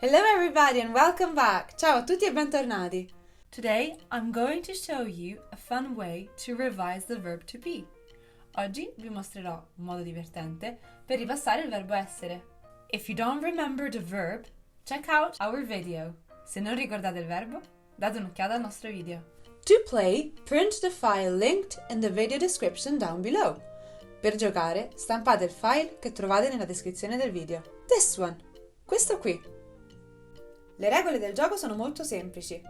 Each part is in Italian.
Hello everybody and welcome back! Ciao a tutti e bentornati! Today I'm going to show you a fun way to revise the verb to be. Oggi vi mostrerò un modo divertente per ripassare il verbo essere. If you don't remember the verb, check out our video. Se non ricordate il verbo, date un'occhiata al nostro video. To play, print the file linked in the video description down below. Per giocare, stampate il file che trovate nella descrizione del video. This one. Questo qui. Le regole del gioco sono molto semplici.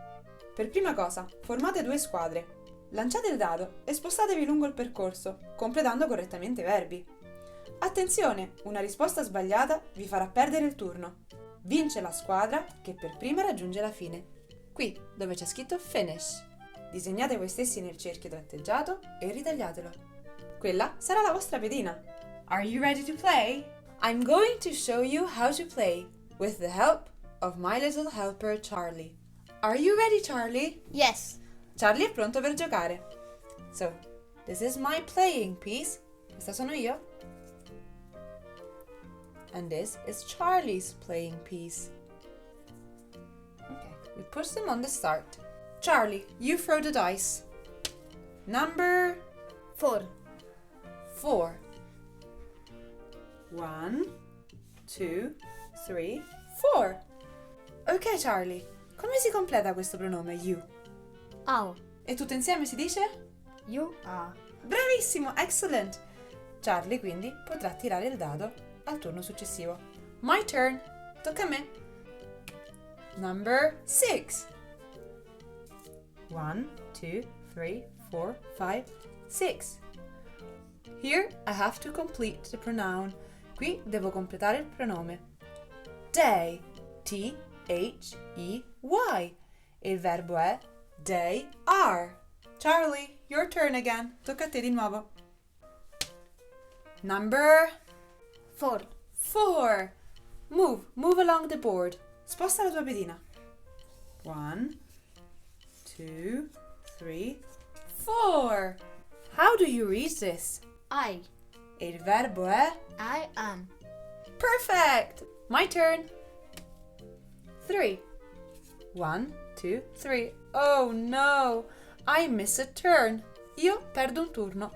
Per prima cosa, formate due squadre. Lanciate il dado e spostatevi lungo il percorso, completando correttamente i verbi. Attenzione, una risposta sbagliata vi farà perdere il turno. Vince la squadra che per prima raggiunge la fine. Qui, dove c'è scritto finish. Disegnate voi stessi nel cerchio tratteggiato e ritagliatelo. Quella sarà la vostra pedina. Are you ready to play? I'm going to show you how to play with the help of my little helper Charlie. Are you ready, Charlie? Yes. Charlie è pronto per giocare. So, this is my playing piece. Questa sono io. And this is Charlie's playing piece. Okay, we push them on the start. Charlie, you throw the dice. Number 4. 4. 1, 2, 3, 4. Ok, Charlie. Come si completa questo pronome you? Our. E tutto insieme si dice? You are. Bravissimo, excellent! Charlie quindi potrà tirare il dado al turno successivo. My turn. Tocca a me. Number 6. 1, 2, 3, 4, 5, 6. Here I have to complete the pronoun. Qui devo completare il pronome. They. T-H-E-Y. E il verbo è they are. Charlie, your turn again. Tocca a te di nuovo. Number 4. 4. Move along the board. Sposta la tua pedina. 1, 2, 3, 4. How do you read this? I. E il verbo è I am. perfect. My turn. 3. 1, 2, 3. Oh no! I miss a turn. Io perdo un turno.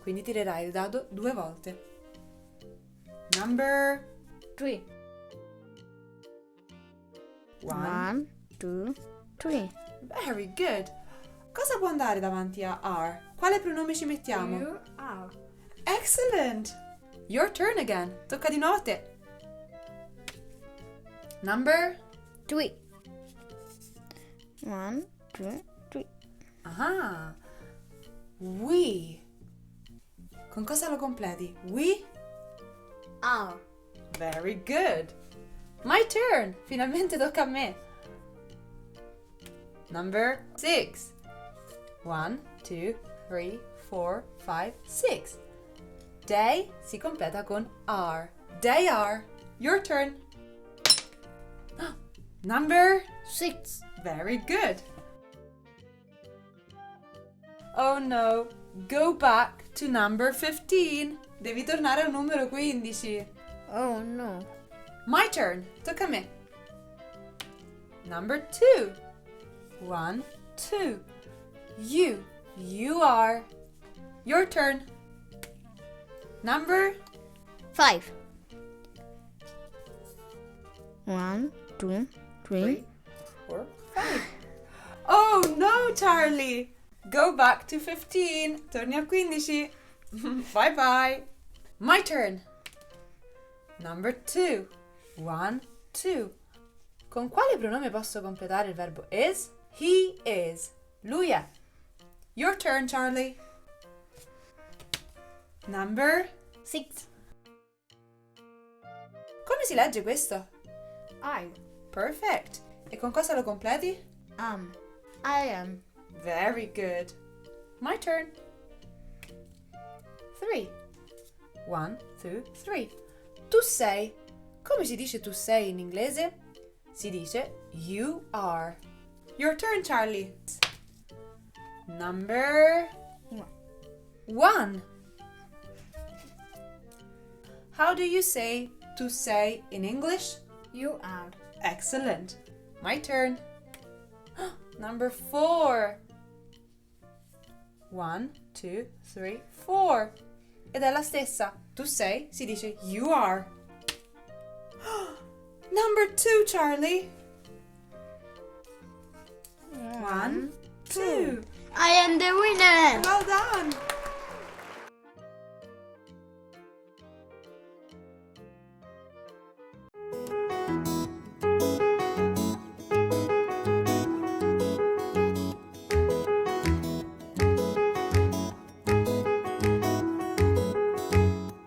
Quindi tirerai il dado 2 volte. Number 3. 1. 1, 2, 3. Very good. Cosa può andare davanti a are? Quale pronome ci mettiamo? You are. Excellent! Your turn again. Tocca di nuovo a te. Number 3. 1, 2, 3. Ah, we. Con cosa lo completi? We Are. Very good. My turn. Finalmente tocca a me. Number 6. 1, 2, 3, 4, 5, 6. They si completa con are. They are. Your turn. Number 6. Very good. Oh no, go back to number 15. Devi tornare al numero 15. Oh no. My turn. Tocca a me. Number 2. 1, 2. You are. Your turn. Number 5. 1, 2, 3. 4, 5. Oh no, Charlie! Go back to 15. Torni a 15. Bye bye. My turn. Number 2. 1, 2. Con quale pronome posso completare il verbo is? He is. Lui è. Your turn, Charlie. Number 6. Come si legge questo? I Perfect. E con cosa lo completi? am. I am. Very good. My turn. 3. 1, 2, 3. Tu sei. Come si dice tu sei in inglese? Si dice you are. Your turn, Charlie. Number 1. How do you say to say in English? You are. Excellent. My turn. Number 4. 1, 2, 3, 4. Ed è la stessa. Tu sei, si dice you are. Number 2, Charlie. 1, 2. I am the winner. Well done.